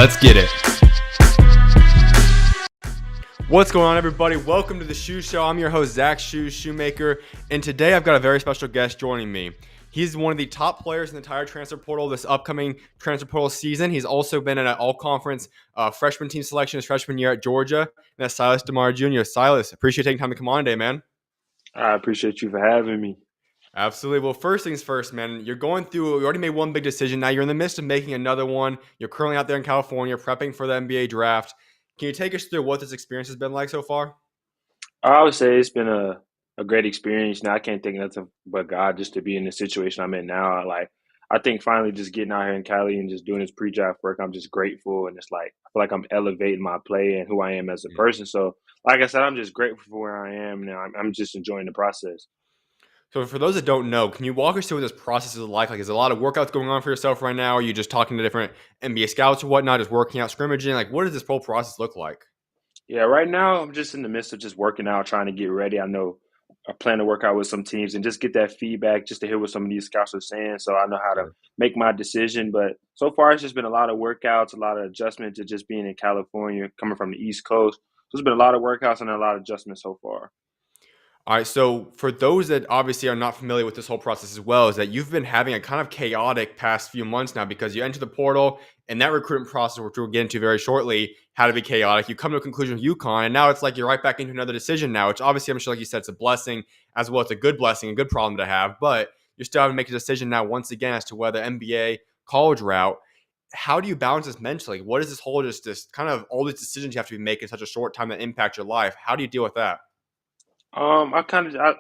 Let's get it. What's going on, everybody? Welcome to the SchuZ Show. I'm your host, SchuZ Shoemaker, and today I've got a very special guest joining me. He's one of the top players in the entire transfer portal this upcoming transfer portal season. He's also been in an all-conference freshman team selection his freshman year at Georgia, and that's Silas Demary Jr. Silas, appreciate taking time to come on today, man. I appreciate you for having me. Absolutely. Well, first things first, man. You already made one big decision. Now you're in the midst of making another one. You're currently out there in California prepping for the NBA draft. Can you take us through what this experience has been like so far? I would say it's been a great experience. Now I can't think of nothing but God just to be in the situation I'm in now. I think finally just getting out here in Cali and just doing this pre-draft work, I'm just grateful, and it's like I feel like I'm elevating my play and who I am as a person. So, like I said, I'm just grateful for where I am now. I'm just enjoying the process. So for those that don't know, can you walk us through what this process is like? Like, is there a lot of workouts going on for yourself right now? Are you just talking to different NBA scouts or whatnot, just working out, scrimmaging? Like, what does this whole process look like? Yeah, right now I'm just in the midst of just working out, trying to get ready. I plan to work out with some teams and just get that feedback, just to hear what some of these scouts are saying, so I know how to Sure. make my decision. But so far, it's just been a lot of workouts, a lot of adjustment to just being in California, coming from the East Coast. So it's been a lot of workouts and a lot of adjustments so far. All right. So for those that obviously are not familiar with this whole process as well, is that you've been having a kind of chaotic past few months now because you enter the portal and that recruitment process, which we'll get into very shortly, had to be chaotic. You come to a conclusion with UConn, and now it's like you're right back into another decision now, which obviously I'm sure, like you said, it's a blessing as well. It's a good blessing, a good problem to have, but you're still having to make a decision now once again as to whether NBA college route. How do you balance this mentally? What is this whole just this kind of all these decisions you have to be making in such a short time that impact your life? How do you deal with that? I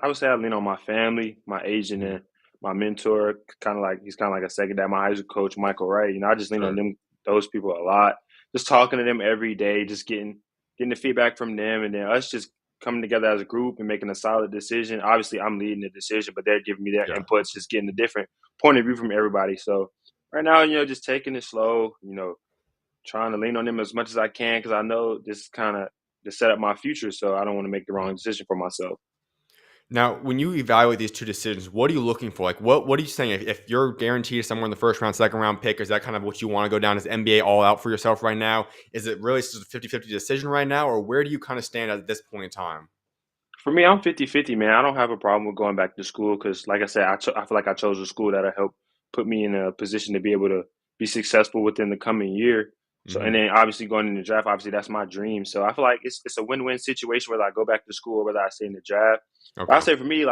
would say I lean on my family, my agent, Mhm. and my mentor. He's kind of like a second dad. My high school coach, Michael Wright. I just lean on Sure. those people a lot. Just talking to them every day, just getting the feedback from them, and then us just coming together as a group and making a solid decision. Obviously, I'm leading the decision, but they're giving me their Yeah. inputs, just getting a different point of view from everybody. So right now, just taking it slow. Trying to lean on them as much as I can because I know this kind of to set up my future. So I don't want to make the wrong decision for myself. Now, when you evaluate these two decisions, what are you looking for? Like, what are you saying? If you're guaranteed somewhere in the first round, second round pick, is that kind of what you want to go down as NBA all out for yourself right now? Is it really just a 50-50 decision right now, or where do you kind of stand at this point in time? For me, I'm 50-50, man. I don't have a problem with going back to school because, like I said, I feel like I chose a school that'll help put me in a position to be able to be successful within the coming year. So, and Hmm. then obviously going in the draft, obviously that's my dream. So I feel like it's a win-win situation whether I go back to school or whether I stay in the draft. But I Okay, say for me,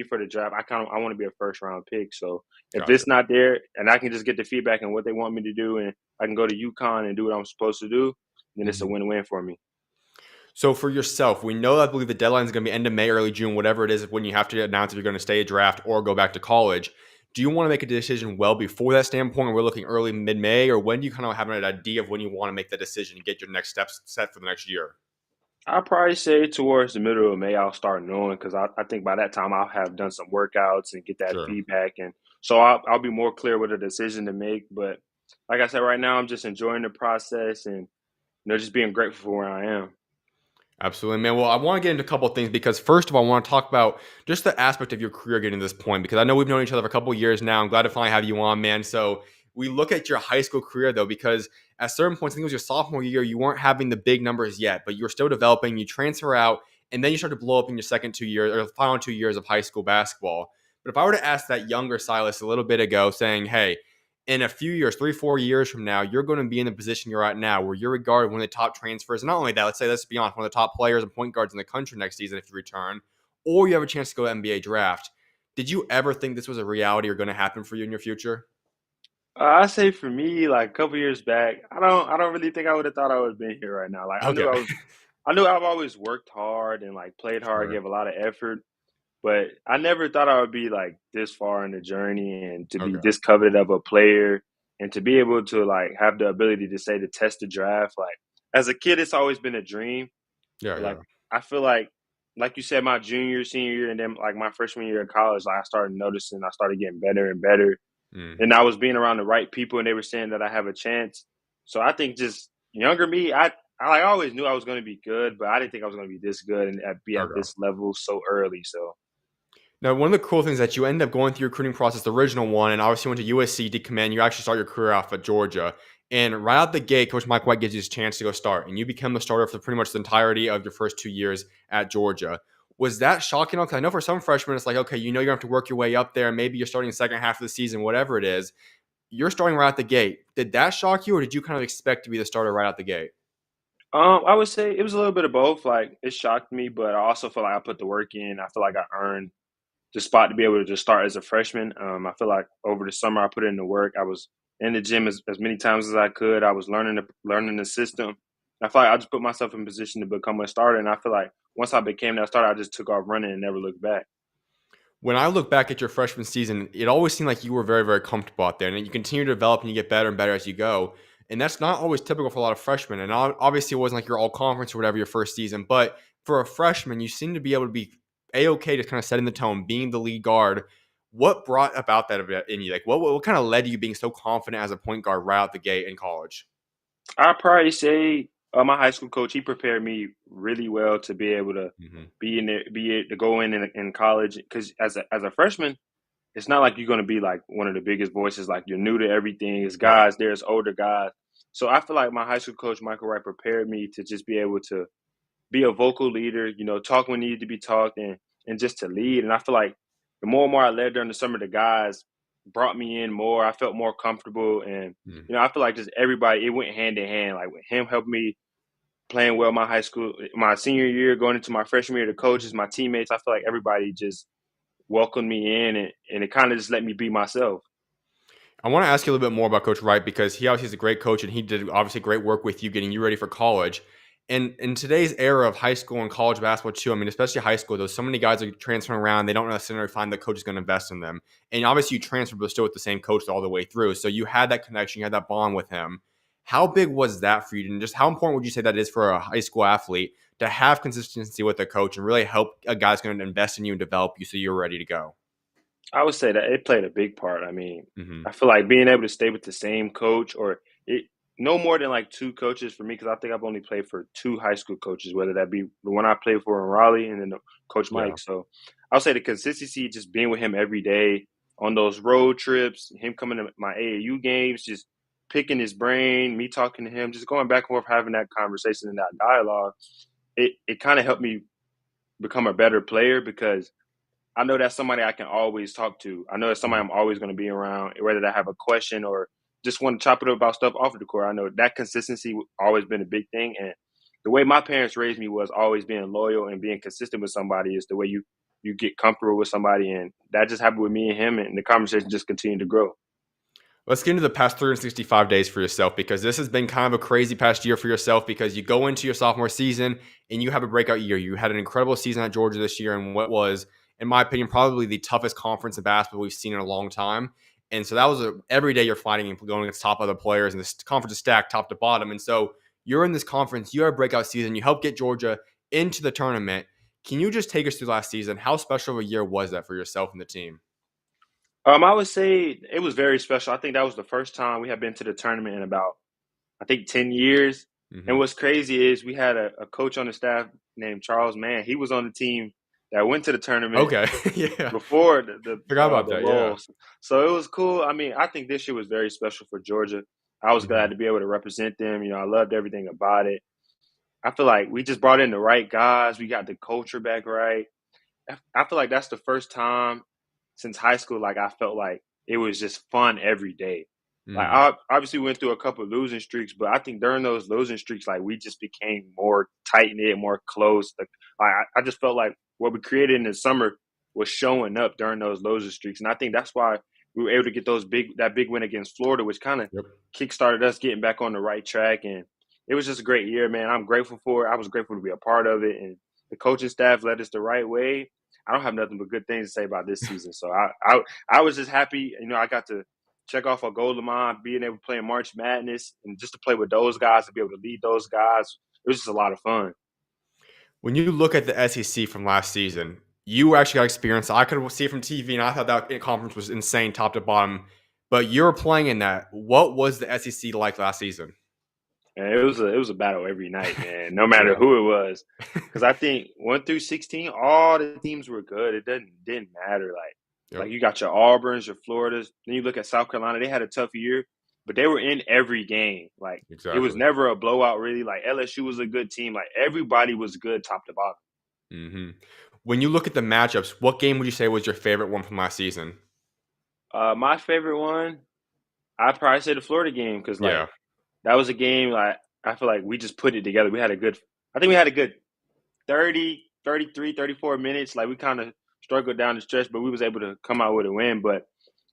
for the draft, I want to be a first round pick. So if gotcha. it's not there and I can just get the feedback and what they want me to do, and I can go to UConn and do what I'm supposed to do, then it's a Hmm. win-win for me. So for yourself, we know I believe the deadline is going to be end of May, early June, whatever it is, when you have to announce if you're going to stay a draft or go back to college. Do you want to make a decision well before that standpoint? We're looking early, mid-May, or when do you kind of have an idea of when you want to make that decision and get your next steps set for the next year? I'll probably say towards the middle of May, I'll start knowing because I think by that time I'll have done some workouts and get that Sure. feedback. And so I'll be more clear with a decision to make. But like I said, right now I'm just enjoying the process and just being grateful for where I am. Absolutely, man. Well, I want to get into a couple of things because first of all, I want to talk about just the aspect of your career getting to this point because I know we've known each other for a couple of years now. I'm glad to finally have you on, man. So we look at your high school career though, because at certain points, I think it was your sophomore year, you weren't having the big numbers yet, but you were still developing. You transfer out, and then you start to blow up in your second 2 years or the final 2 years of high school basketball. But if I were to ask that younger Silas a little bit ago, saying, "Hey, in a few years, 3, 4 years from now, you're going to be in the position you're at now, where you're regarded one of the top transfers. And not only that, let's be honest, one of the top players and point guards in the country next season if you return, or you have a chance to go to NBA draft. Did you ever think this was a reality or going to happen for you in your future? I say for me, like a couple years back, I don't really think I would have thought I would have been here right now. Okay. I knew I've always worked hard and like played hard, Sure. gave a lot of effort. But I never thought I would be like this far in the journey and to be Okay. this coveted of a player and to be able to like have the ability to say to test the draft. Like as a kid, it's always been a dream. Yeah, But yeah. I feel like you said, my junior, senior year, and then like my freshman year of college, like I started noticing, I started getting better and better, Mm. and I was being around the right people, and they were saying that I have a chance. So I think just younger me, I always knew I was going to be good, but I didn't think I was going to be this good and be at Okay. this level so early. So. Now, one of the cool things that you end up going through your recruiting process, the original one, and obviously went to USC, did command. You actually start your career off at Georgia. And right out the gate, Coach Mike White gives you his chance to go start, and you become the starter for pretty much the entirety of your first 2 years at Georgia. Was that shocking? Because I know for some freshmen, it's like, okay, you know you're going to have to work your way up there. Maybe you're starting the second half of the season, whatever it is. You're starting right out the gate. Did that shock you, or did you kind of expect to be the starter right out the gate? I would say it was a little bit of both. Like it shocked me, but I also feel like I put the work in. I feel like I earned the spot to be able to just start as a freshman. I feel like over the summer I put in the work. I was in the gym as many times as I could. I was learning the system. I feel like I just put myself in position to become a starter, and I feel like once I became that starter, I just took off running and never looked back. When I look back at your freshman season, it always seemed like you were very, very comfortable out there, and then you continue to develop and you get better and better as you go. And that's not always typical for a lot of freshmen. And obviously, it wasn't like your all conference or whatever your first season, but for a freshman, you seem to be able to be a okay to kind of setting the tone, being the lead guard. What brought about that in you? Like, what kind of led to you being so confident as a point guard right out the gate in college? I'd probably say my high school coach, he prepared me really well to be able to Hmm. be in there, to go in college. Because as a freshman, it's not like you're going to be like one of the biggest voices. Like you're new to everything. It's Right. guys, there's older guys. So I feel like my high school coach, Michael Wright, prepared me to just be able to be a vocal leader, talk when needed to be talked and just to lead. And I feel like the more and more I led during the summer, the guys brought me in more. I felt more comfortable. And, I feel like just everybody, it went hand in hand. Like with him helping me playing well my senior year, going into my freshman year, the coaches, my teammates, I feel like everybody just welcomed me in and it kind of just let me be myself. I want to ask you a little bit more about Coach Wright because he obviously is a great coach and he did obviously great work with you getting you ready for college. And in today's era of high school and college basketball too, I mean, especially high school, there's so many guys are transferring around. They don't necessarily find the coach is going to invest in them. And obviously you transferred, but still with the same coach all the way through. So you had that connection, you had that bond with him. How big was that for you? And just how important would you say that is for a high school athlete to have consistency with a coach and really help a guy's going to invest in you and develop you so you're ready to go? I would say that it played a big part. I mean, Hmm. I feel like being able to stay with the same coach or it no more than like two coaches for me because I think I've only played for two high school coaches, whether that be the one I played for in Raleigh and then Coach Yeah. Mike. So I'll say the consistency, just being with him every day on those road trips, him coming to my AAU games, just picking his brain, me talking to him, just going back and forth, having that conversation and that dialogue. It kind of helped me become a better player because I know that's somebody I can always talk to. I know that's somebody I'm always going to be around, whether I have a question or just want to chop it up about stuff off of the court. I know that consistency always been a big thing. And the way my parents raised me was always being loyal and being consistent with somebody is the way you get comfortable with somebody. And that just happened with me and him. And the conversation just continued to grow. Let's get into the past 365 days for yourself because this has been kind of a crazy past year for yourself because you go into your sophomore season and you have a breakout year. You had an incredible season at Georgia this year and what was, in my opinion, probably the toughest conference of basketball we've seen in a long time. And so that was every day you're fighting and going against top other players, and this conference is stacked top to bottom. And so you're in this conference, you have a breakout season, you help get Georgia into the tournament. Can you just take us through last season? How special of a year was that for yourself and the team? I would say it was very special. I think that was the first time we had been to the tournament in about, I think, 10 years. And Hmm. what's crazy is we had a coach on the staff named Charles Mann. He was on the team that went to the tournament Okay. Yeah. before the Forgot about the that. Yeah. lulls. So it was cool. I mean, I think this year was very special for Georgia. I was glad Hmm. to be able to represent them. I loved everything about it. I feel like we just brought in the right guys. We got the culture back right. I feel like that's the first time since high school, like I felt like it was just fun every day. Like Hmm. I obviously went through a couple of losing streaks, but I think during those losing streaks, like we just became more tight knit, more close. Like I just felt like what we created in the summer was showing up during those losing streaks, and I think that's why we were able to get that big win against Florida, which kind of Yep. kickstarted us getting back on the right track. And it was just a great year, man. I'm grateful for it. I was grateful to be a part of it, and the coaching staff led us the right way. I don't have nothing but good things to say about this season. So I was just happy. I got to check off a goal of mine, being able to play in March Madness, and just to play with those guys, to be able to lead those guys. It was just a lot of fun. When you look at the SEC from last season, you actually got experience. I could see it from TV, and I thought that conference was insane, top to bottom. But you're playing in that. What was the SEC like last season? And it was a battle every night, man. No matter Yeah. who it was, because I think 1 through 16, all the teams were good. It didn't matter. Like Yep. you got your Auburns, your Floridas. Then you look at South Carolina; they had a tough year, but they were in every game. Like it was Exactly. never a blowout really. Like LSU was a good team. Like everybody was good top to bottom. Hmm. When you look at the matchups, what game would you say was your favorite one from last season? My favorite one, I'd probably say the Florida game because Yeah. like that was a game like I feel like we just put it together. I think we had a good 30, 33, 34 minutes. Like we kind of struggled down the stretch, but we was able to come out with a win. But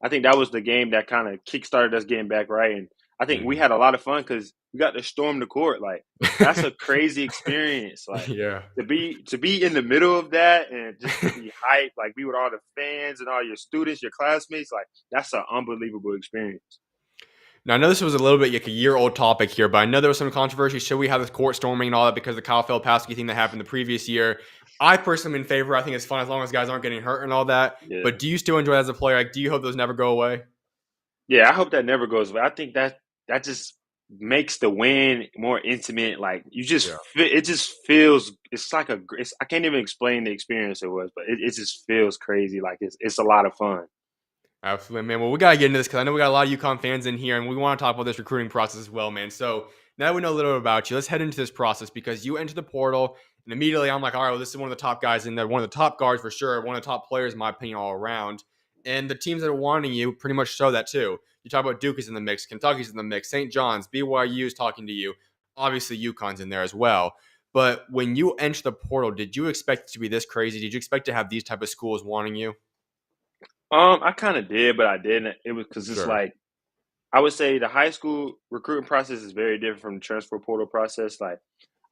I think that was the game that kind of kickstarted us getting back right. And I think we Hmm. had a lot of fun because we got to storm the court. Like that's a crazy experience. Like Yeah. to be in the middle of that and just to be hyped, like be with all the fans and all your students, your classmates, like that's an unbelievable experience. Now, I know this was a little bit like a year-old topic here, but I know there was some controversy. Should we have this court storming and all that because of the Kyle Filipowski thing that happened the previous year? I personally am in favor. I think it's fun as long as guys aren't getting hurt and all that. Yeah. But do you still enjoy it as a player? Like, do you hope those never go away? Yeah, I hope that never goes away. I think that just makes the win more intimate. Like Yeah. it just feels. It's like I can't even explain the experience it was, but it just feels crazy. Like it's a lot of fun. Absolutely, man. Well, we got to get into this because I know we got a lot of UConn fans in here, and we want to talk about this recruiting process as well, man. So now that we know a little bit about you, let's head into this process because you enter the portal, and immediately I'm like, all right, well, this is one of the top guys in there, one of the top guards for sure, one of the top players, in my opinion, all around. And the teams that are wanting you pretty much show that too. You talk about Duke is in the mix, Kentucky's in the mix, St. John's, BYU is talking to you. Obviously, UConn's in there as well. But when you enter the portal, did you expect it to be this crazy? Did you expect to have these type of schools wanting you? I kind of did, but I didn't. It was because it's Sure. like I would say the high school recruiting process is very different from the transfer portal process. Like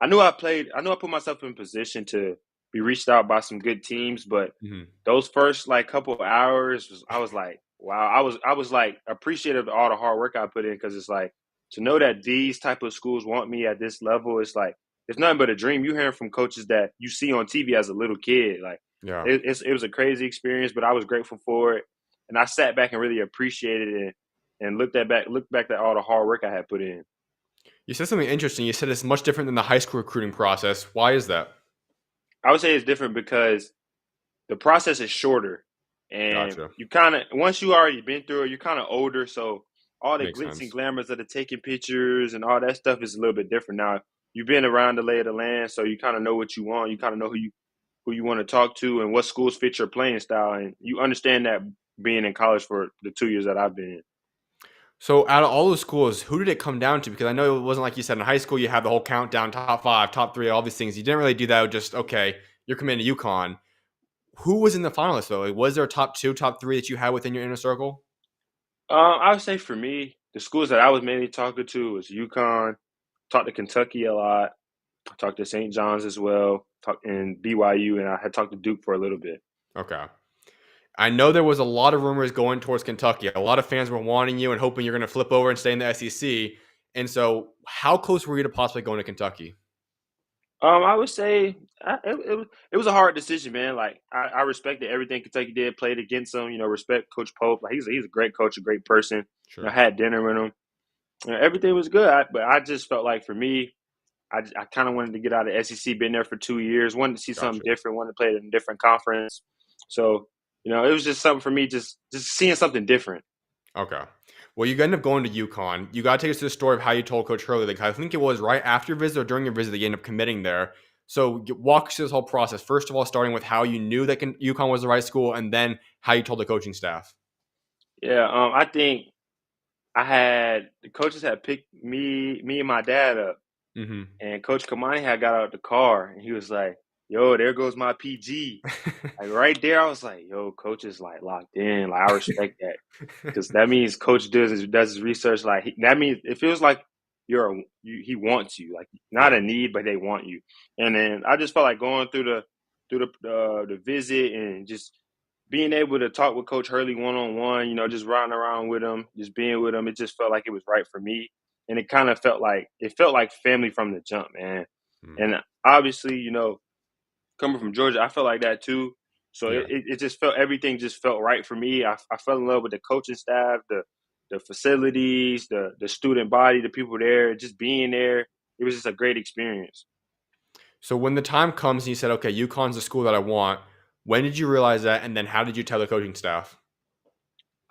I knew I put myself in position to be reached out by some good teams, but Hmm. those first like couple of hours, I was like, wow, I was like appreciative of all the hard work I put in because it's like to know that these type of schools want me at this level. It's like it's nothing but a dream. You hearing from coaches that you see on TV as a little kid, like Yeah. it was a crazy experience, but I was grateful for it, and I sat back and really appreciated it and looked back at all the hard work I had put in. You said something interesting. You said it's much different than the high school recruiting process. Why is that? I would say it's different because the process is shorter, and Gotcha. you kind of once you already been through it, you're kind of older, so all the Makes glitz and sense. glamours of the taking pictures and all that stuff is a little bit different now. You've been around the lay of the land, so you kind of know what you want. You kind of know who you want to talk to and what schools fit your playing style, and you understand that being in college for the 2 years that I've been in. So, out of all those schools, who did it come down to? Because I know it wasn't like you said in high school, you have the whole countdown, top five, top three, all these things. You didn't really do that. Just, okay, you're committing to UConn. Who was in the finalists, though? Like, was there a top two, top three that you had within your inner circle? I would say for me, the schools that I was mainly talking to was UConn. Talked to Kentucky a lot. I talked to St. John's as well. Talked in BYU, and I had talked to Duke for a little bit. Okay. I know there was a lot of rumors going towards Kentucky. A lot of fans were wanting you and hoping you're going to flip over and stay in the SEC. And so, how close were you to possibly going to Kentucky? I would say it was a hard decision, man. Like I respected everything Kentucky did. Played against them, respect Coach Pope. Like he's a great coach, a great person. I Sure. had dinner with him. Everything was good, but I just felt like for me, I kind of wanted to get out of SEC. Been there for 2 years. Wanted to see something Gotcha. different. Wanted to play in a different conference. So it was just something for me, just seeing something different. Okay. Well, you end up going to UConn. You got to take us to the story of how you told Coach Hurley. Like, I think it was right after your visit or during your visit that you end up committing there. So walk us through this whole process. First of all, starting with how you knew that UConn was the right school, and then how you told the coaching staff. Yeah, I think I had the coaches had picked me and my dad up. Mm-hmm. And Coach Kamani had got out of the car and he was like, "Yo, there goes my PG." Like right there, I was like, "Yo, Coach is like locked in. Like I respect that because that means Coach does his research. Like that means it feels like he wants you. Like not Yeah. a need, but they want you." And then I just felt like going through the visit and just being able to talk with Coach Hurley one on one. Just riding around with him, just being with him. It just felt like it was right for me and it felt like family from the jump, man. Mm. And obviously, coming from Georgia, I felt like that too. So Yeah. it just felt everything just felt right for me. I fell in love with the coaching staff, the facilities, the student body, the people there, just being there. It was just a great experience. So when the time comes and you said, okay, UConn's the school that I want, when did you realize that? And then how did you tell the coaching staff?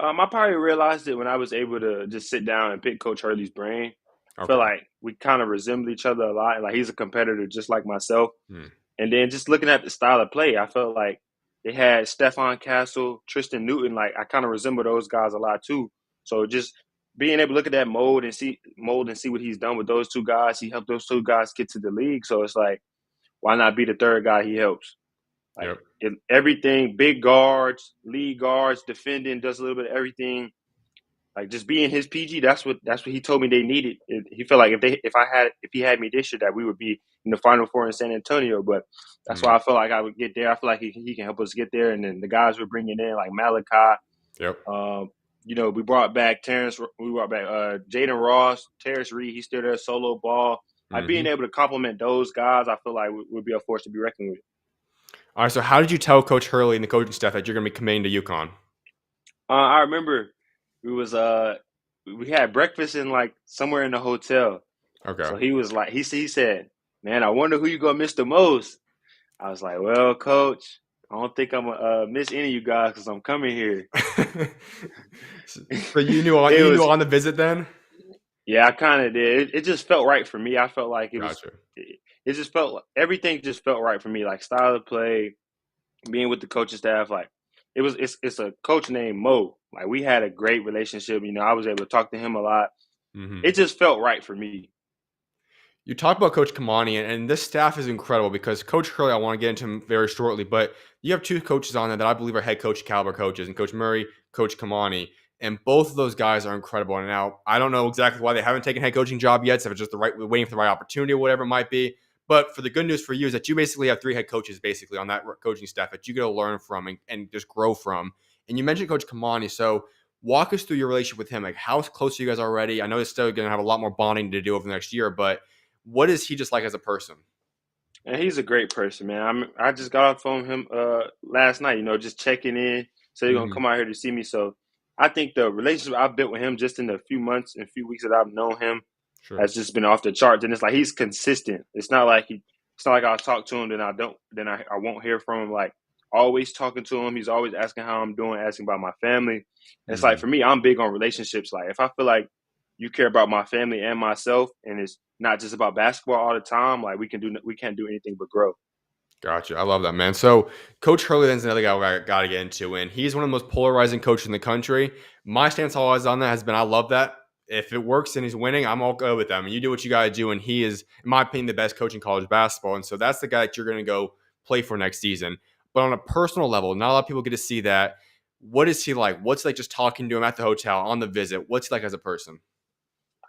I probably realized it when I was able to just sit down and pick Coach Hurley's brain. I feel Okay. like we kind of resemble each other a lot. Like he's a competitor just like myself. Hmm. And then just looking at the style of play, I felt like they had Stephon Castle, Tristan Newton. Like I kind of resemble those guys a lot too. So just being able to look at that mold and see what he's done with those two guys. He helped those two guys get to the league. So it's like, why not be the third guy he helps? Like Yep. everything, big guards, lead guards, defending, does a little bit of everything. Like just being his PG, that's what he told me they needed. He felt like if he had me this year, that we would be in the Final Four in San Antonio. But that's Hmm. why I felt like I would get there. I feel like he can help us get there. And then the guys we're bringing in like Malachi, Yep. um, we brought back Terrence, we brought back Jaden Ross, Terrence Reed. He's still there, solo ball. Like being Hmm. able to complement those guys, I feel like would be a force to be reckoned with. All right. So, how did you tell Coach Hurley and the coaching staff that you're going to be committing to UConn? I remember we was we had breakfast in like somewhere in the hotel. Okay. So he was like, he said, "Man, I wonder who you gonna miss the most." I was like, "Well, coach, I don't think I'm gonna miss any of you guys because I'm coming here." So you knew It was, on the visit then? yeah, I kind of did. It just felt right for me. I felt like Gotcha. it just felt everything just felt right for me. Like style of play, being with the coaching staff, like it's a coach named Mo. Like we had a great relationship. I was able to talk to him a lot. Hmm. It just felt right for me. You talked about Coach Kamani, and this staff is incredible because Coach Hurley, I want to get into him very shortly, but you have two coaches on there that I believe are head coach caliber coaches, and Coach Murray, Coach Kamani, and both of those guys are incredible. And now I don't know exactly why they haven't taken a head coaching job yet, so if it's just waiting for the right opportunity or whatever it might be. But for the good news for you is that you basically have three head coaches basically on that coaching staff that you get to learn from and just grow from. And you mentioned Coach Kamani, so walk us through your relationship with him. Like how close are you guys already? I know it's still going to have a lot more bonding to do over the next year, but what is he just like as a person? And he's a great person, man. I just got off from him last night. Just checking in. So he's gonna Mhm. come out here to see me. So I think the relationship I've built with him just in the few months and few weeks that I've known him Sure. has just been off the charts. And it's like he's consistent. It's not like I'll talk to him, then I won't hear from him. Like always talking to him. He's always asking how I'm doing, asking about my family. And it's like Mhm. for me, I'm big on relationships. Like if I feel like you care about my family and myself, and it's not just about basketball all the time, like we can't do anything but grow. Gotcha. I love that, man. So Coach Hurley then's another guy I got to get into, and he's one of the most polarizing coaches in the country. My stance always on that has been I love that. If it works and he's winning, I'm all good with that. I mean, you do what you got to do, and he is, in my opinion, the best coach in college basketball. And so that's the guy that you're going to go play for next season. But on a personal level, not a lot of people get to see that. What is he like? What's like just talking to him at the hotel on the visit? What's he like as a person?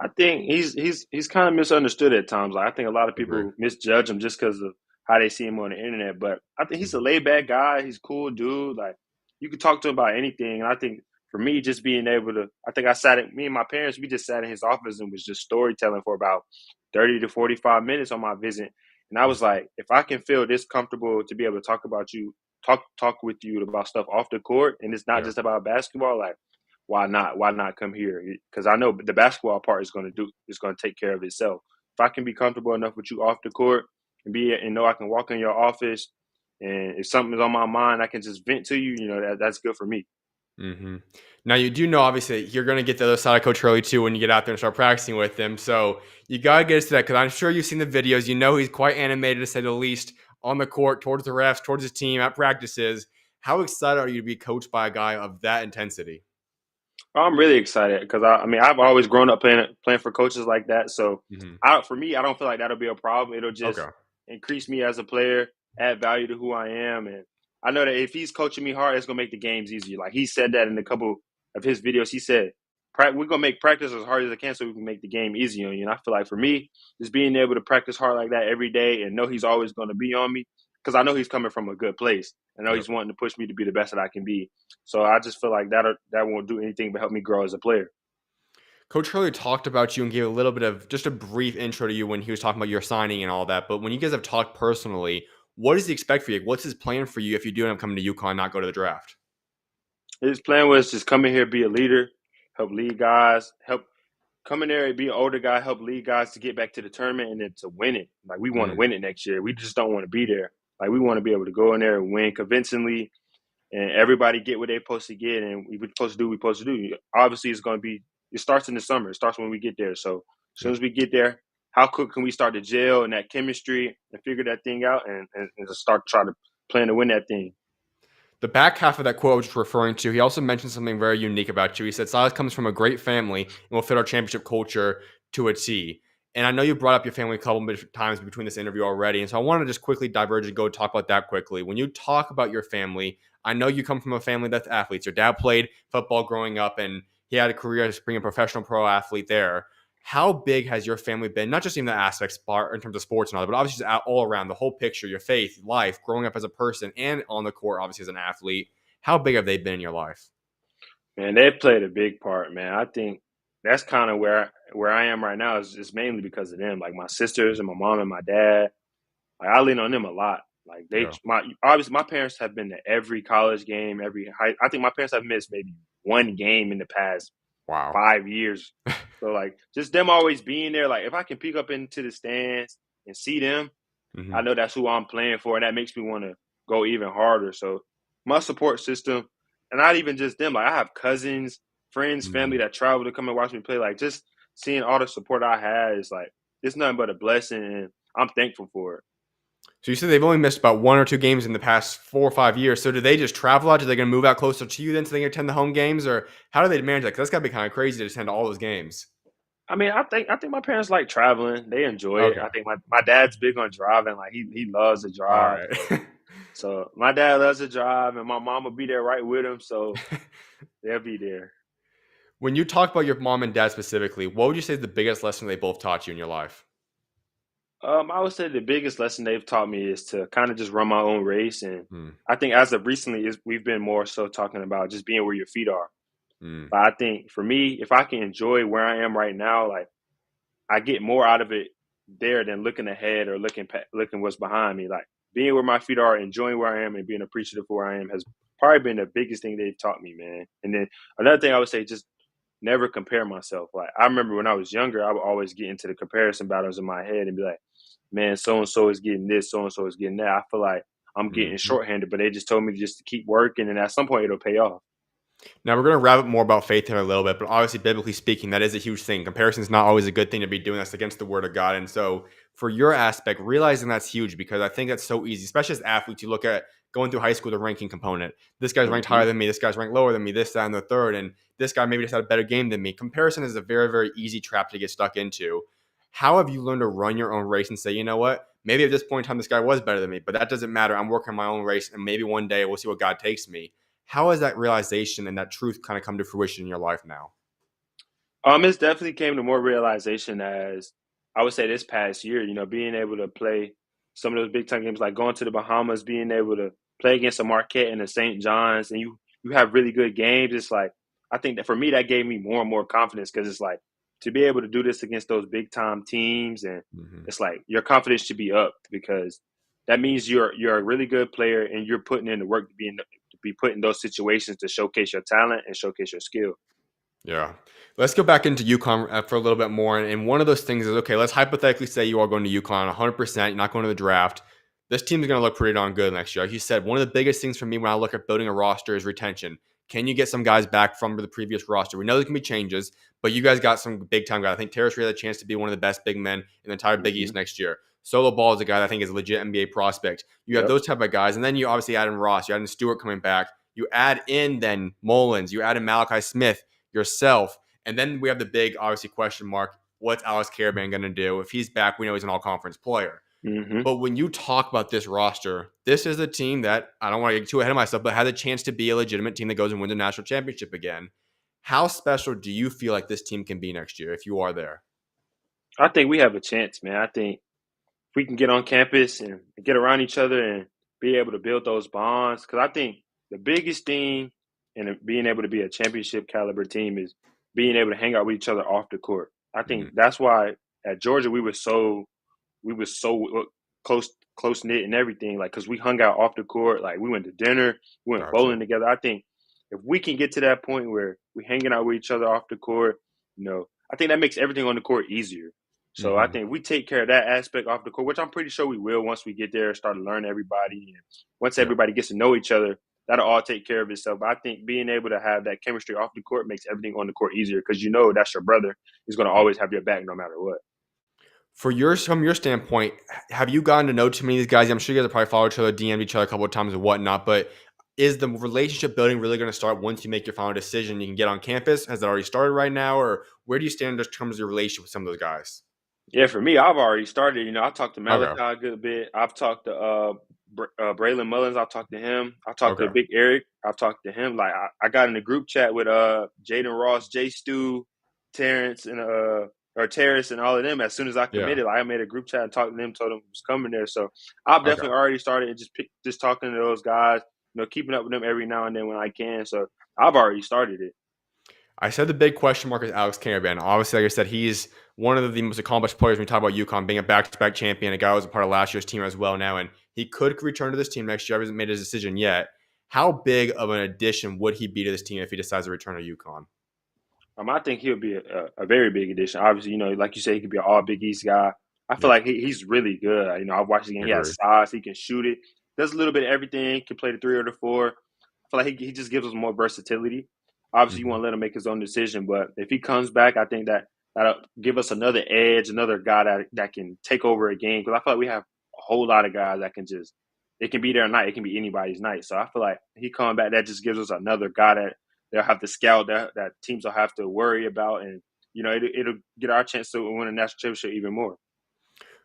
I think he's kind of misunderstood at times. Like I think a lot of Agree. people misjudge him just because of how they see him on the internet. But I think he's a Mhm. laid back guy. He's a cool dude. Like you can talk to him about anything. And I think for me, just being able to, I think me and my parents, we just sat in his office and was just storytelling for about 30 to 45 minutes on my visit. And I was like, if I can feel this comfortable to be able to talk about you, talk with you about stuff off the court, and it's not Yeah. just about basketball, like why not? Why not come here? Because I know the basketball part is going to take care of itself. If I can be comfortable enough with you off the court and know I can walk in your office, and if something is on my mind, I can just vent to you. That's good for me. Hmm. Now you do know obviously you're going to get the other side of Coach Hurley too when you get out there and start practicing with him. So you got to get us to that because I'm sure you've seen the videos. You know he's quite animated to say the least on the court, towards the refs, towards his team at practices. How excited are you to be coached by a guy of that intensity? I'm really excited because I mean I've always grown up playing for coaches like that. So Hmm. for me, I don't feel like that'll be a problem. It'll just Okay. increase me as a player, add value to who I am, and I know that if he's coaching me hard, it's gonna make the games easier. Like he said that in a couple of his videos. He said, We're gonna make practice as hard as I can so we can make the game easier on you." And I feel like for me, just being able to practice hard like that every day and know he's always gonna be on me because I know he's coming from a good place. I know Yep. he's wanting to push me to be the best that I can be. So I just feel like that won't do anything but help me grow as a player. Coach Hurley talked about you and gave a little bit of just a brief intro to you when he was talking about your signing and all that. But when you guys have talked personally, what does he expect for you? What's his plan for you if you do end up coming to UConn, not go to the draft? His plan was just come in here, be a leader, help lead guys, help come in there and be an older guy, help lead guys to get back to the tournament and then to win it. Like we want to Mm, win it next year. We just don't want to be there. Like we want to be able to go in there and win convincingly. and everybody get what they're supposed to get, and we're supposed to do what we're supposed to do. Obviously, it starts in the summer. It starts when we get there. So as soon as we get there, how quick can we start to gel and that chemistry and figure that thing out and just start trying to plan to win that thing? The back half of that quote I was just referring to, he also mentioned something very unique about you. He said, Silas comes from a great family and will fit our championship culture to a T. And I know you brought up your family a couple of times between this interview already. And so I want to just quickly diverge and go talk about that quickly. When you talk about your family, I know you come from a family that's athletes. Your dad played football growing up and he had a career as being a professional pro athlete there. How big has your family been, not just in the aspects in terms of sports and all that, but obviously just all around the whole picture, your faith, life, growing up as a person and on the court, obviously as an athlete? How big have they been in your life? Man, they played a big part, man. I think that's kind of where I am right now is mainly because of them. Like my sisters and my mom and my dad. Like I lean on them a lot. Like Yeah. obviously my parents have been to every college game, every high. I think my parents have missed maybe one game in the past Wow. 5 years. So like just them always being there. Like if I can peek up into the stands and see them, Hmm. I know that's who I'm playing for, and that makes me want to go even harder. So my support system, and not even just them. Like I have cousins, friends, family Mm. that travel to come and watch me play. Like just seeing all the support I had is like it's nothing but a blessing, and I'm thankful for it. So you said they've only missed about 1 or 2 games in the past 4 or 5 years. So do they just travel out? Are they going to move out closer to you then so they can attend the home games? Or how do they manage that? Because that's got to be kind of crazy to attend all those games. I mean, I think my parents like traveling. They enjoy it. Okay. I think my dad's big on driving. Like he loves to All drive. right. So my dad loves to drive, and my mom will be there right with him. So they'll be there. When you talk about your mom and dad specifically, what would you say is the biggest lesson they both taught you in your life? I would say the biggest lesson they've taught me is to kind of just run my own race, and Hmm. I think as of recently, we've been more so talking about just being where your feet are. Hmm. But I think for me, if I can enjoy where I am right now, like I get more out of it there than looking ahead or looking what's behind me. Like being where my feet are, enjoying where I am, and being appreciative for where I am has probably been the biggest thing they've taught me, man. And then another thing I would say, just never compare myself. Like I remember when I was younger, I would always get into the comparison battles in my head and be like, man, so and so is getting this, so and so is getting that. I feel like I'm getting Hmm. shorthanded, but they just told me just to keep working, and at some point it'll pay off. Now we're going to wrap up more about faith here in a little bit, but obviously, biblically speaking, that is a huge thing. Comparison is not always a good thing to be doing. That's against the word of God. And so, for your aspect, realizing that's huge because I think that's so easy, especially as athletes. You look at going through high school, the ranking component. This guy's ranked Hmm. higher than me. This guy's ranked lower than me. This, that, and the third. And this guy maybe just had a better game than me. Comparison is a very, very easy trap to get stuck into. How have you learned to run your own race and say, you know what? Maybe at this point in time, this guy was better than me, but that doesn't matter. I'm working my own race, and maybe one day we'll see what God takes me. How has that realization and that truth kind of come to fruition in your life now? It's definitely came to more realization as I would say this past year. Being able to play some of those big time games, like going to the Bahamas, being able to play against a Marquette and a St. John's, and you have really good games. It's like I think that for me that gave me more and more confidence because it's like to be able to do this against those big time teams, and Hmm. it's like your confidence should be up because that means you're a really good player and you're putting in the work to be put in those situations to showcase your talent and showcase your skill. Yeah. Let's go back into UConn for a little bit more. And one of those things is okay, let's hypothetically say you are going to UConn 100%, you're not going to the draft. This team's going to look pretty darn good next year. Like you said, one of the biggest things for me when I look at building a roster is retention. Can you get some guys back from the previous roster? We know there can be changes, but you guys got some big time guys. I think Terrace had a chance to be one of the best big men in the entire Big Hmm. East next year. Solo Ball is a guy that I think is a legit NBA prospect. You have Yep. those type of guys, and then you obviously add in Ross, you add in Stewart coming back, you add in then Mullins, you add in Malachi Smith, yourself. And then we have the big, obviously, question mark. What's Alex Caravan going to do? If he's back, we know he's an all-conference player. Hmm. But when you talk about this roster, this is a team that, I don't want to get too ahead of myself, but has a chance to be a legitimate team that goes and wins a national championship again. How special do you feel like this team can be next year if you are there? I think we have a chance, man. I think if we can get on campus and get around each other and be able to build those bonds, because I think the biggest thing in being able to be a championship caliber team is being able to hang out with each other off the court. I think Mhm. that's why at Georgia we were so close knit and everything, like because we hung out off the court, like we went to dinner, we went Gotcha. bowling together. I think if we can get to that point where we hanging out with each other off the court, I think that makes everything on the court easier. So I Hmm. think we take care of that aspect off the court, which I'm pretty sure we will once we get there, start to learn everybody, and once Yeah. everybody gets to know each other. that'll all take care of itself. But I think being able to have that chemistry off the court makes everything on the court easier because that's your brother. He's going to always have your back no matter what. From your standpoint, have you gotten to know too many of these guys? I'm sure you guys have probably followed each other, DM'd each other a couple of times and whatnot, but is the relationship building really going to start once you make your final decision? You can get on campus. Has it already started right now, or where do you stand in terms of your relationship with some of those guys? Yeah, for me, I've already started. I talked to Malachi Okay. a good bit. I've talked to Braylon Mullins. I've talked to him. I've talked to Okay. Big Eric. I've talked to him. Like I got in a group chat with Jaden Ross, Jay Stu, Terrence, and or Terrace and all of them. As soon as I Yeah. committed, I made a group chat and talked to them, told them I was coming there. So I've Okay. definitely already started and just talking to those guys. Keeping up with them every now and then when I can. So I've already started it. I said the big question mark is Alex Caravan. Obviously, like I said, he's one of the most accomplished players when we talk about UConn being a back-to-back champion, a guy who was a part of last year's team as well now, and he could return to this team next year. He hasn't made his decision yet. How big of an addition would he be to this team if he decides to return to UConn? I think he'll be a very big addition. Obviously, like you said, he could be an all Big East guy. I feel Yep, like he's really good. I've watched the game. He agree. has size. He can shoot it. Does a little bit of everything. Can play the 3 or the 4. I feel like he just gives us more versatility. Obviously, you Hmm. want to let him make his own decision, but if he comes back, I think that'll give us another edge, another guy that can take over a game. Because I feel like we have a whole lot of guys that can just it can be their night. It can be anybody's night. So I feel like he coming back, that just gives us another guy that they'll have to scout, that teams will have to worry about, and it'll get our chance to win a national championship even more.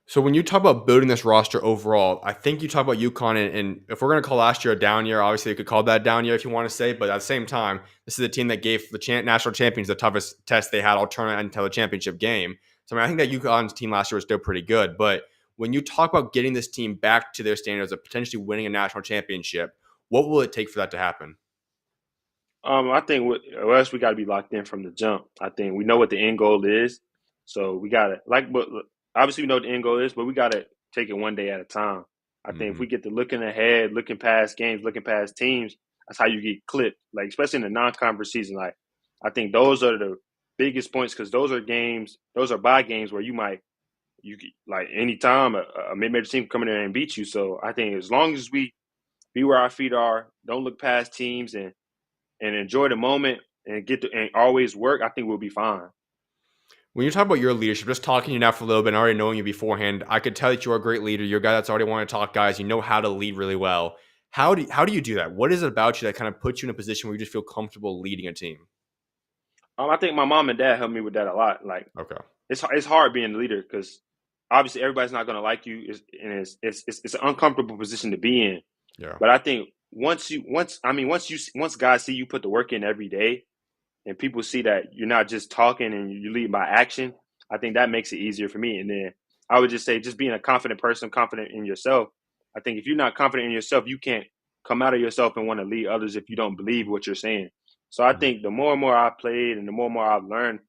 So when you talk about building this roster overall, I think you talk about UConn, and if we're going to call last year a down year, obviously you could call that a down year if you want to say, but at the same time, this is a team that gave the national champions the toughest test they had all tournament until the championship game. So I think that UConn's team last year was still pretty good, but when you talk about getting this team back to their standards of potentially winning a national championship, what will it take for that to happen? I think with us, we got to be locked in from the jump. I think we know what the end goal is, so we got to but obviously we know what the end goal is, but we got to take it one day at a time. I think if Mm-hmm. we get to looking ahead, looking past games, looking past teams, that's how you get clipped. Like especially in the non-conference season, like I think those are the biggest points because those are bye games where like anytime a mid-major team come in there and beat you. So I think as long as we be where our feet are, don't look past teams and enjoy the moment and and always work, I think we'll be fine. When you talk about your leadership, just talking to you now for a little bit and already knowing you beforehand, I could tell that you're a great leader. You're a guy that's already wanted to talk guys. You know how to lead really well. How do you do that? What is it about you that kind of puts you in a position where you just feel comfortable leading a team? I think my mom and dad helped me with that a lot. Like Okay. it's hard being the leader because obviously everybody's not going to like you, and it's an uncomfortable position to be in. Yeah. But I think once guys see you put the work in every day, and people see that you're not just talking and you lead by action, I think that makes it easier for me. And then I would just say, just being a confident person, confident in yourself. I think if you're not confident in yourself, you can't come out of yourself and want to lead others if you don't believe what you're saying. So I Mhm. think the more and more I've played and the more and more I've learned,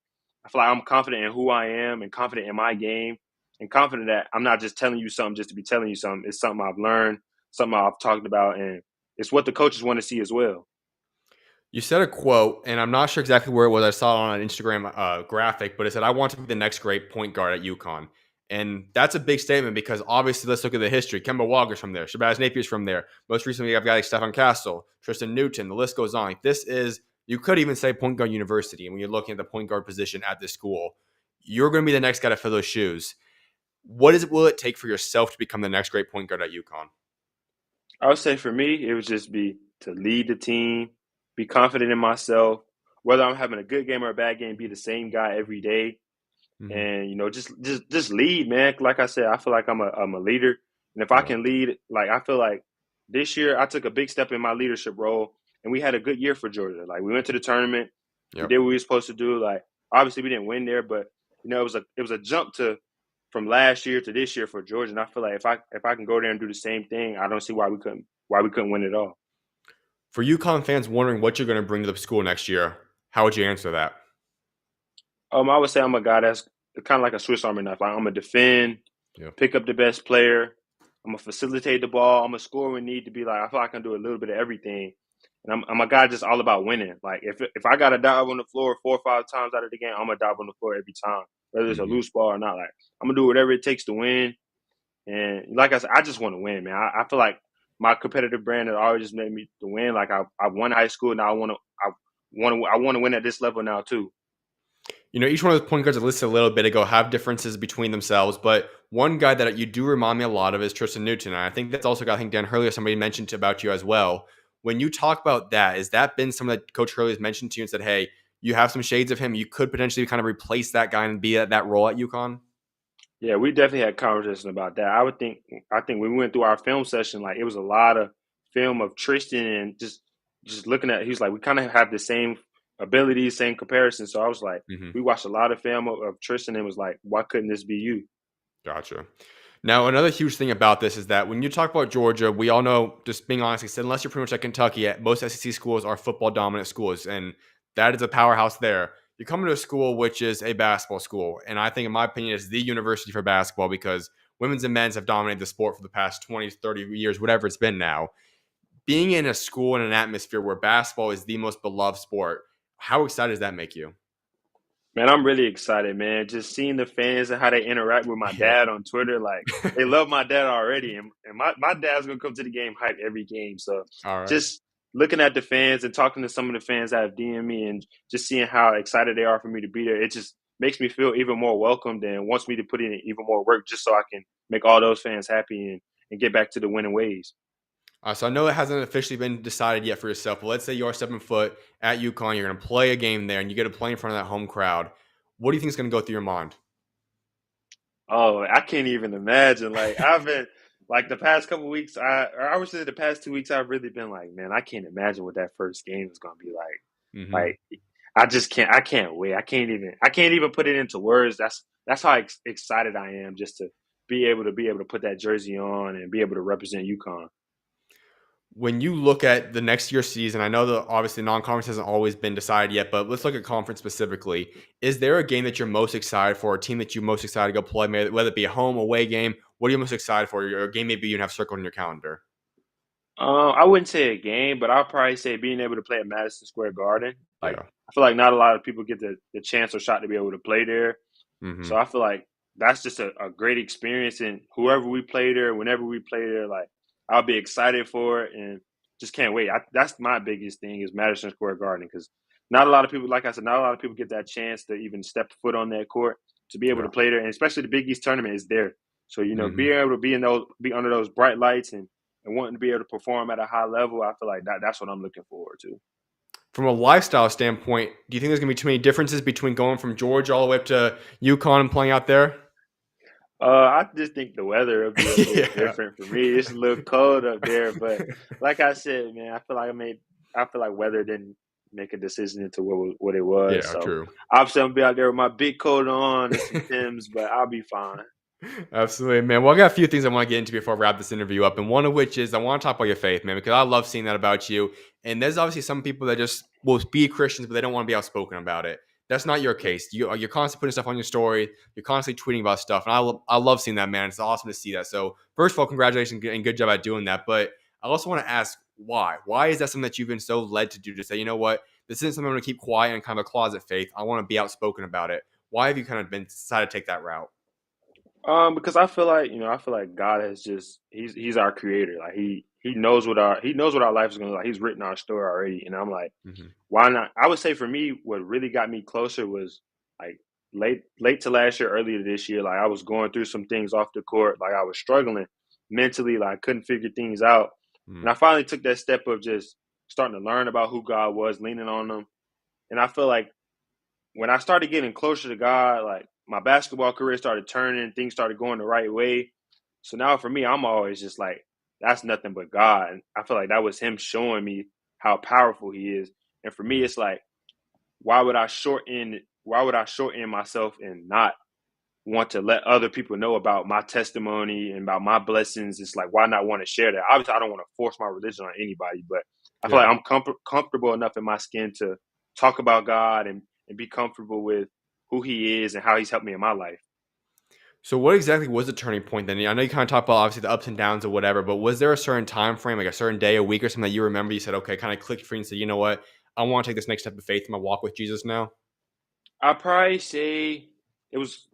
I feel like I'm confident in who I am and confident in my game and confident that I'm not just telling you something just to be telling you something. It's something I've learned, something I've talked about, and it's what the coaches want to see as well. You said a quote, and I'm not sure exactly where it was. I saw it on an Instagram graphic, but it said, "I want to be the next great point guard at UConn." And that's a big statement because obviously, let's look at the history. Kemba Walker's from there. Shabazz Napier's from there. Most recently, I've got like Stefan Castle, Tristan Newton. The list goes on. Like this is, you could even say point guard university. And when you're looking at the point guard position at this school, you're going to be the next guy to fill those shoes. Will it take for yourself to become the next great point guard at UConn? I would say for me, it would just be to lead the team, be confident in myself, whether I'm having a good game or a bad game, be the same guy every day, Hmm. and just lead, man. Like I said, I feel like I'm a leader, and if I Yeah. can lead, like I feel like this year I took a big step in my leadership role, and we had a good year for Georgia. Like we went to the tournament, we Yep. did what we were supposed to do. Like obviously we didn't win there, but it was a jump to from last year to this year for Georgia, and I feel like if I can go there and do the same thing, I don't see why we couldn't win it all. For UConn fans wondering what you're going to bring to the school next year, how would you answer that? I would say I'm a guy that's kind of like a Swiss Army knife. Like I'm gonna defend, Yeah. pick up the best player. I'm gonna facilitate the ball. I'm gonna score when need to be. Like I feel like I can do a little bit of everything. And I'm a guy just all about winning. Like if I got to dive on the floor 4 or 5 times out of the game, I'm gonna dive on the floor every time, whether it's a Hmm. loose ball or not. Like I'm gonna do whatever it takes to win. And like I said, I just want to win, man. I feel like my competitive brand has always just made me to win. Like I won high school, now I want to win at this level now too. Each one of those point guards I listed a little bit ago have differences between themselves, but one guy that you do remind me a lot of is Tristan Newton. And I think that's also got, I think Dan Hurley or somebody mentioned about you as well. When you talk about that, has that been something that Coach Hurley has mentioned to you and said, hey, you have some shades of him. You could potentially kind of replace that guy and be at that role at UConn? Yeah, we definitely had conversation about that. I think when we went through our film session, like it was a lot of film of Tristan and just looking at. He was like, we kind of have the same abilities, same comparison. So I was like, Hmm. we watched a lot of film of Tristan and was like, why couldn't this be you? Gotcha. Now, another huge thing about this is that when you talk about Georgia, we all know, just being honest, I said, unless you're pretty much like Kentucky, most SEC schools are football dominant schools, and that is a powerhouse there. You come into a school which is a basketball school, and I think, in my opinion, it's the university for basketball because women's and men's have dominated the sport for the past 20, 30 years, whatever it's been now. Being in a school and an atmosphere where basketball is the most beloved sport, how excited does that make you? Man, I'm really excited, man. Just seeing the fans and how they interact with my Yeah. dad on Twitter, like they love my dad already, and my dad's gonna come to the game hype every game. So All right. just looking at the fans and talking to some of the fans that have DM me and just seeing how excited they are for me to be there, it just makes me feel even more welcomed and wants me to put in even more work just so I can make all those fans happy and get back to the winning ways. So I know it hasn't officially been decided yet for yourself, but let's say you are stepping foot at UConn, you're going to play a game there, and you get to play in front of that home crowd. What do you think is going to go through your mind? Oh, I can't even imagine. Like I've been like the past couple weeks, I would say the past 2 weeks, I've really been like, man, I can't imagine what that first game is gonna be like. Hmm. Like I just can't. I can't wait. I can't even put it into words. That's how excited I am just to be able to put that jersey on and be able to represent UConn. When you look at the next year's season, I know that obviously non-conference hasn't always been decided yet, but let's look at conference specifically. Is there a game that you're most excited for, a team that you're most excited to go play, whether it be a home, away game? What are you most excited for? Or a game maybe you have circled in your calendar? I wouldn't say a game, but I'll probably say being able to play at Madison Square Garden. Like Yeah. I feel like not a lot of people get the chance or shot to be able to play there. So Hmm. I feel like that's just a great experience. And whoever we play there, whenever we play there, like I'll be excited for it and just can't wait. That's my biggest thing is Madison Square Garden because not a lot of people, like I said, not a lot of people get that chance to even step foot on that court to be able to Yeah. play there, and especially the Big East tournament is there. So Hmm. being able to be under those bright lights and wanting to be able to perform at a high level, I feel like that's what I'm looking forward to. From a lifestyle standpoint, do you think there's going to be too many differences between going from Georgia all the way up to UConn and playing out there? I just think the weather will be a bit Yeah. different for me. It's a little cold up there, but like I said, man, I feel like weather didn't make a decision into what it was. Yeah, So true. obviously, I'm gonna be out there with my big coat on and some Tims, but I'll be fine. Absolutely, man. Well, I got a few things I want to get into before I wrap this interview up, and one of which is I want to talk about your faith, man, because I love seeing that about you. And there's obviously some people that just will be Christians, but they don't want to be outspoken about it. That's not your case. You're constantly putting stuff on your story. You're constantly tweeting about stuff, and I love seeing that, man. It's awesome to see that. So, first of all, congratulations and good job at doing that. But I also want to ask why. Why is that something that you've been so led to do? To say, you know what, this isn't something I'm going to keep quiet and kind of a closet faith. I want to be outspoken about it. Why have you kind of been decided to take that route? Because I feel like God has just he's our creator. Like he knows what our life is gonna be like. He's written our story already, and I'm like, Hmm. why not? I would say for me, what really got me closer was like late to last year, earlier this year. Like I was going through some things off the court. Like I was struggling mentally. Like I couldn't figure things out, and I finally took that step of just starting to learn about who God was, leaning on Him. And I feel like when I started getting closer to God, like my basketball career started turning, things started going the right way. So now for me, I'm always just like, that's nothing but God. And I feel like that was Him showing me how powerful He is. And for me, it's like, why would I shorten myself and not want to let other people know about my testimony and about my blessings? It's like, why not want to share that? Obviously, I don't want to force my religion on anybody, but I feel like Yeah. I'm comfortable enough in my skin to talk about God and be comfortable with who He is and how He's helped me in my life. So what exactly was the turning point then? I know you kind of talked about obviously the ups and downs or whatever, but was there a certain time frame, like a certain day, a week or something that you remember you said, okay, kind of clicked for you and said, you know what, I want to take this next step of faith in my walk with Jesus now? I probably say it was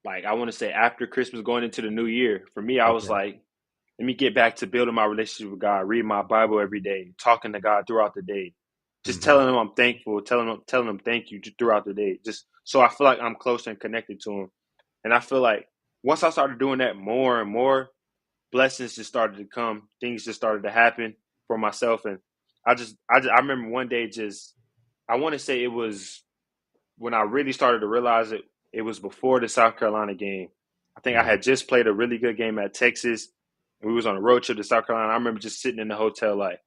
like I want to say after Christmas going into the new year. For me, I was Okay. like, let me get back to building my relationship with God, reading my Bible every day, talking to God throughout the day, just Hmm. telling him I'm thankful, telling him thank you throughout the day, just so I feel like I'm closer and connected to him. And I feel like once I started doing that more and more, blessings just started to come. Things just started to happen for myself, and I remember one day just I want to say it was when I really started to realize it. It was before the South Carolina game. I think I Hmm. had just played a really good game at Texas. We was on a road trip to South Carolina. I remember just sitting in the hotel like,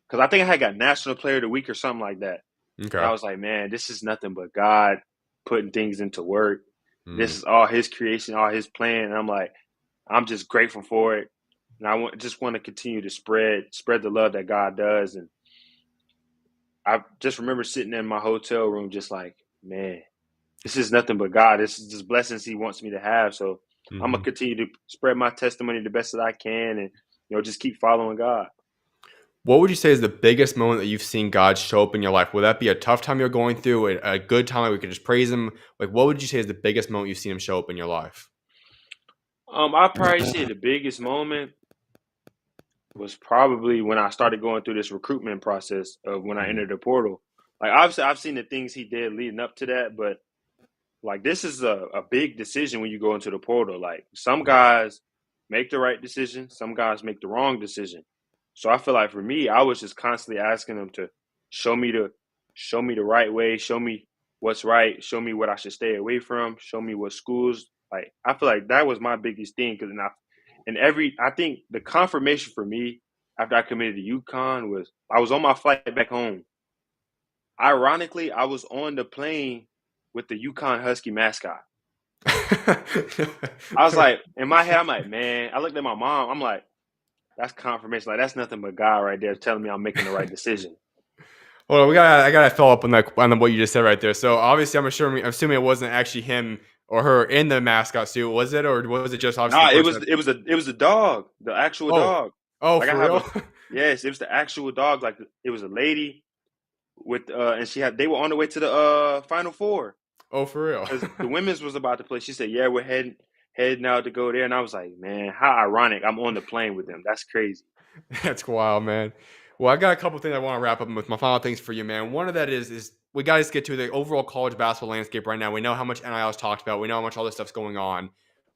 because I think I had got National Player of the Week or something like that. And I Okay. was like, man, this is nothing but God putting things into work. This Mm. is all His creation, all His plan. And I'm like, I'm just grateful for it, and just want to continue to spread the love that God does. And I just remember sitting in my hotel room, just like, man, this is nothing but God. This is just blessings He wants me to have. So I'm gonna Hmm. continue to spread my testimony the best that I can, and just keep following God. What would you say is the biggest moment that you've seen God show up in your life? Would that be a tough time you're going through, a good time like we could just praise Him? Like, what would you say is the biggest moment you've seen Him show up in your life? I probably say the biggest moment was probably when I started going through this recruitment process of when I Mhm. entered the portal. Like obviously, I've seen the things He did leading up to that, but like this is a big decision when you go into the portal. Like some Yeah. guys make the right decision, some guys make the wrong decision. So I feel like for me, I was just constantly asking them to show me the show me the right way, show me what's right, show me what I should stay away from, show me what schools like. I feel like that was my biggest thing because I think the confirmation for me after I committed to UConn was I was on my flight back home. Ironically, I was on the plane with the UConn Husky mascot. I was like, in my head, I'm like, man, I looked at my mom. I'm like, that's confirmation. Like, that's nothing but God right there telling me I'm making the right decision. Well, I gotta follow up on that on what you just said right there. So obviously, I'm assuming it wasn't actually him or her in the mascot suit, was it, or was it just obviously Nah, the person? it was a dog, the actual Oh, dog. oh, Like I for have real? a yes, it was the actual dog. Like it was a lady with and they were on the way to the Final Four Oh, for real? because the women's was about to play. She said, yeah, we're heading out to go there, and I was like, man, how ironic. I'm on the plane with them. That's crazy. That's wild, man. Well, I got a couple things I want to wrap up with. My final things for you, man. One of that is we got to get to the overall college basketball landscape right now. We know how much NIL is talked about. We know how much all this stuff's going on.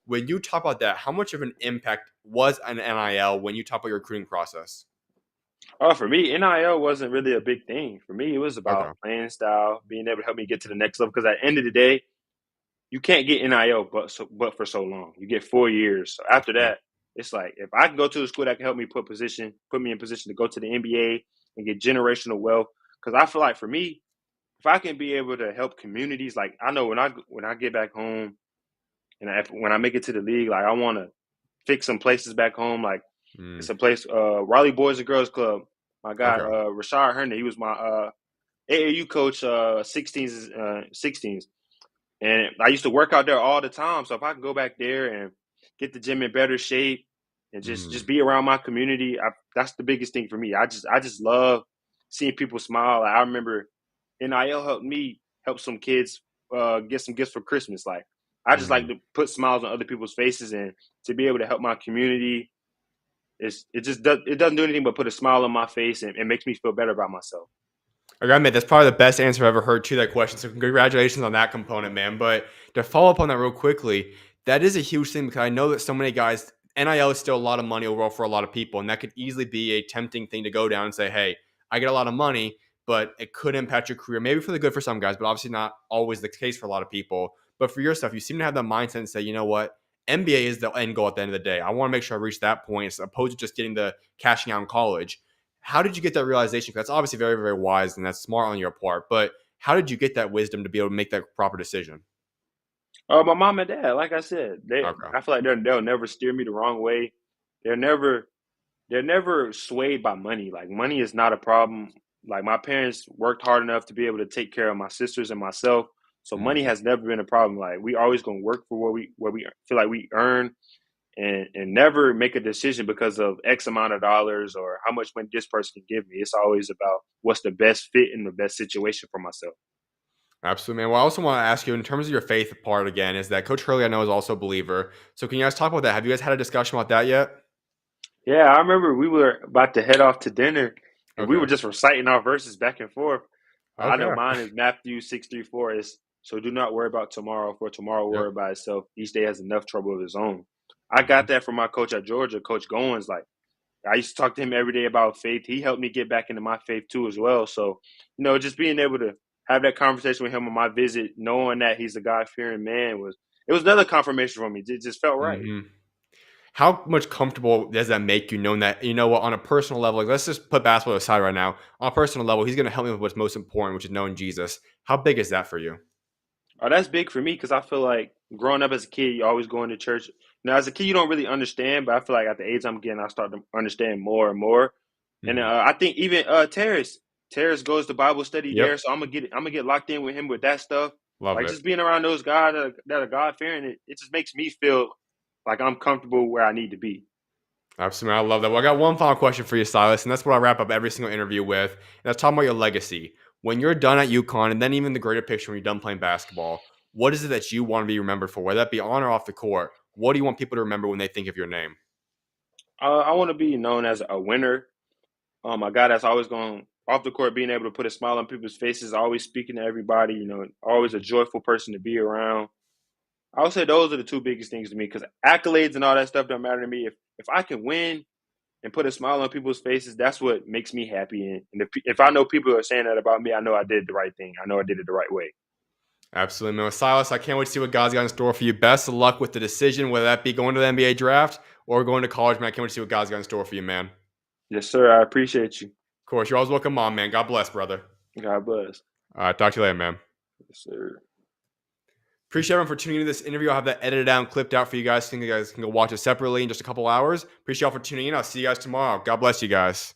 When you talk about that, how much of an impact was an NIL when you talk about your recruiting process? Oh, for me, NIL wasn't really a big thing. For me, it was Okay. about playing style, being able to help me get to the next level. Because at the end of the day, you can't get NIL but for so long. You get 4 years. So after Yeah. that, it's like if I can go to a school that can help me put me in position to go to the NBA and get generational wealth. Because I feel like for me, if I can be able to help communities, like I know when I get back home and when I make it to the league, like I want to fix some places back home. Like it's Mm, a place, Raleigh Boys and Girls Club. My guy, okay. Rashad Herndon, he was my AAU coach, 16s. And I used to work out there all the time. So if I can go back there and get the gym in better shape and just Mm, be around my community, that's the biggest thing for me. I just love seeing people smile. Like, I remember NIL helped me help some kids get some gifts for Christmas. Like I just like mm. to put smiles on other people's faces and to be able to help my community. It doesn't do anything but put a smile on my face and it makes me feel better about myself. I gotta admit, that's probably the best answer I've ever heard to that question. So congratulations on that component, man. But to follow up on that real quickly, that is a huge thing because I know that so many guys, NIL is still a lot of money overall for a lot of people, and that could easily be a tempting thing to go down and say, "Hey, I get a lot of money, but it could impact your career, maybe for the good for some guys, but obviously not always the case for a lot of people." But for your stuff, you seem to have that mindset and say, "You know what? NBA is the end goal at the end of the day. I want to make sure I reach that point, as opposed to just getting the cashing out in college." How did you get that realization? 'Cause that's obviously very, very wise and that's smart on your part. But how did you get that wisdom to be able to make that proper decision? My mom and dad, like I said, Okay. I feel like they'll never steer me the wrong way. They're never they're never swayed by money. Like money is not a problem. Like my parents worked hard enough to be able to take care of my sisters and myself. So money Mhm. has never been a problem. Like we always gonna work for what we feel like we earn and never make a decision because of X amount of dollars or how much money this person can give me. It's always about what's the best fit in the best situation for myself. Absolutely, man. Well, I also want to ask you in terms of your faith part again, is that Coach Hurley I know is also a believer. So can you guys talk about that? Have you guys had a discussion about that yet? Yeah, I remember we were about to head off to dinner, and we were Okay. just reciting our verses back and forth. I know Okay. mine is Matthew 6:34 is so do not worry about tomorrow, for tomorrow will Yep. worry by itself. Each day has enough trouble of its own. I got Mhm. that from my coach at Georgia, Coach Goins. Like I used to talk to him every day about faith. He helped me get back into my faith too as well. So, just being able to have that conversation with him on my visit, knowing that he's a God fearing man was another confirmation for me. It just felt right. Mhm. How much comfortable does that make you knowing that, you know what, on a personal level, like let's just put basketball aside right now. On a personal level, he's going to help me with what's most important, which is knowing Jesus. How big is that for you? Oh, that's big for me because I feel like growing up as a kid, you always going to church. Now, as a kid, you don't really understand, but I feel like at the age I'm getting, I start to understand more and more. And Mhm. I think even Terrace goes to Bible study Yep. there, so I'm gonna get locked in with him with that stuff. Love Like it. just being around those guys that are God fearing, it just makes me feel like I'm comfortable where I need to be. Absolutely. I love that. Well, I got one final question for you, Silas, and that's what I wrap up every single interview with. And that's talking about your legacy. When you're done at UConn, and then even the greater picture when you're done playing basketball, what is it that you want to be remembered for, whether that be on or off the court? What do you want people to remember when they think of your name? I want to be known as a winner, a guy that's always going off the court, being able to put a smile on people's faces, always speaking to everybody. Always a joyful person to be around. I would say those are the two biggest things to me because accolades and all that stuff don't matter to me. If I can win and put a smile on people's faces, that's what makes me happy. And if I know people are saying that about me, I know I did the right thing. I know I did it the right way. Absolutely, man. Well, Silas, I can't wait to see what God's got in store for you. Best of luck with the decision, whether that be going to the NBA draft or going to college, man. I can't wait to see what God's got in store for you, man. Of Yes, sir. I appreciate you. course, you're always welcome on, man. God bless, brother. God bless. All right, talk to you later, man. Yes, sir. Appreciate everyone for tuning into this interview. I'll have that edited out and clipped out for you guys so you guys can go watch it separately in just a couple hours. Appreciate y'all for tuning in. I'll see you guys tomorrow. God bless you guys.